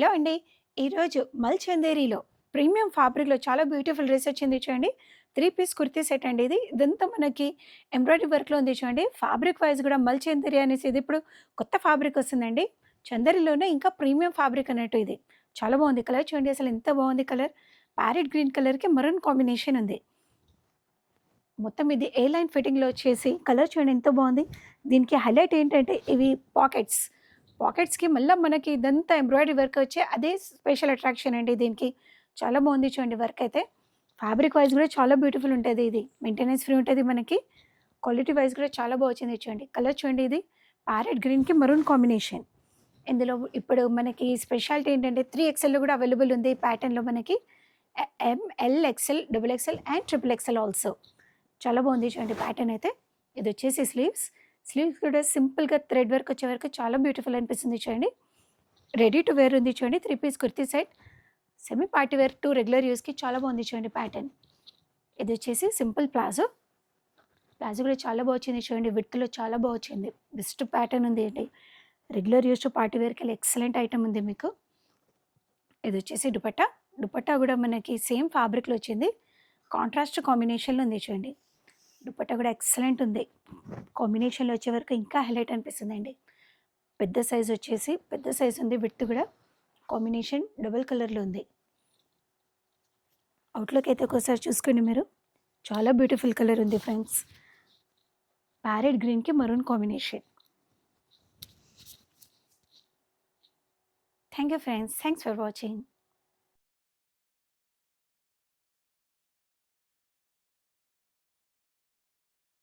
Hello అండి. ఈరోజు మల్చందేరిలో premium ఫ్యాబ్రిక్‌లో చాలా బ్యూటిఫుల్ డ్రెస్ వచ్చింది చూడండి. 3 పీస్ కుర్తీ సెట్ అండి ఇది. ఇదంతా మనకి ఎంబ్రాయిడరీ వర్క్‌లో ఉంది చూడండి. ఫ్యాబ్రిక్ వైస్ కూడా మల్చందేరి అనేసి ఇది ఇప్పుడు కొత్త ఫ్యాబ్రిక్ వస్తుందండి. చందేరిలోనే ఇంకా ప్రీమియం ఫ్యాబ్రిక్ అన్నట్టు ఇది. చాలా బాగుంది. కలర్ చూడండి అసలు ఎంత బాగుంది కలర్. ప్యారెట్ గ్రీన్ కలర్‌కి మెరూన్ కాంబినేషన్ ఉంది. మొత్తం ఇది ఏ లైన్ ఫిట్టింగ్‌లో వచ్చేసి కలర్ చూడండి ఎంత బాగుంది. దీనికి హైలైట్ ఏంటంటే ఇవి పాకెట్స్. పాకెట్స్‌కి మళ్ళా మనకి ఇదంతా ఎంబ్రాయిడరీ వర్క్ వచ్చి అదే స్పెషల్ అట్రాక్షన్ అండి దీనికి. చాలా బాగుంది చూడండి వర్క్ అయితే. ఫ్యాబ్రిక్ వైస్ కూడా చాలా బ్యూటిఫుల్ ఉంటది ఇది. మెయింటెనెన్స్ ఫ్రీ ఉంటది మనకి. క్వాలిటీ వైస్ కూడా చాలా బా వచ్చింది చూడండి. కలర్ చూడండి ఇది ప్యారెట్ గ్రీన్‌కి మెరూన్ కాంబినేషన్. ఇందులో ఇప్పుడు మనకి స్పెషాలిటీ ఏంటంటే 3 ఎక్స్ఎల్‌లో కూడా అవైలబుల్ ఉంది ఈ ప్యాటర్న్‌లో మనకి. M, L, XL, double XL and triple XL also. చాలా బాగుంది చూడండి ప్యాటర్న్ అయితే. ఇదొచ్చేసి స్లీవ్స్. స్లీవ్స్ కూడా సింపుల్‌గా థ్రెడ్ వర్క్ వచ్చే వరకు చాలా బ్యూటిఫుల్ అనిపిస్తుంది చూడండి. రెడీ టు వేర్ ఉంది చూడండి. 3 piece kurti set. Semi party wear to regular యూజ్‌కి చాలా బాగుంది చూడండి ప్యాటర్న్. ఇదొచ్చేసి సింపుల్ ప్లాజో. ప్లాజో కూడా చాలా బా వచ్చింది చూడండి. విడ్త్‌లో చాలా బా వచ్చింది. బెస్ట్ ప్యాటర్న్ ఉంది అండి. రెగ్యులర్ యూజ్ టు పార్టీ వేర్‌కెళ్ళి ఎక్సలెంట్ ఐటెమ్ ఉంది మీకు. ఇదొచ్చేసి దుపట్టా. దుపట్టా కూడా మనకి సేమ్ ఫ్యాబ్రిక్‌లో వచ్చింది. కాంట్రాస్ట్ కాంబినేషన్‌లో ఉంది చూడండి. దుపట్టా కూడా ఎక్సలెంట్ ఉంది. కాంబినేషన్‌లో వచ్చే వరకు ఇంకా హైలైట్ అనిపిస్తుందండి. పెద్ద సైజ్ వచ్చేసి పెద్ద సైజ్ ఉంది. విడ్త్ కూడా కాంబినేషన్ డబుల్ కలర్‌లో ఉంది. అవుట్‌లుక్ అయితే ఒక్కసారి చూసుకోండి మీరు. చాలా బ్యూటిఫుల్ కలర్ ఉంది ఫ్రెండ్స్. ప్యారెట్ గ్రీన్‌కి maroon combination. Thank you friends. Thanks for watching.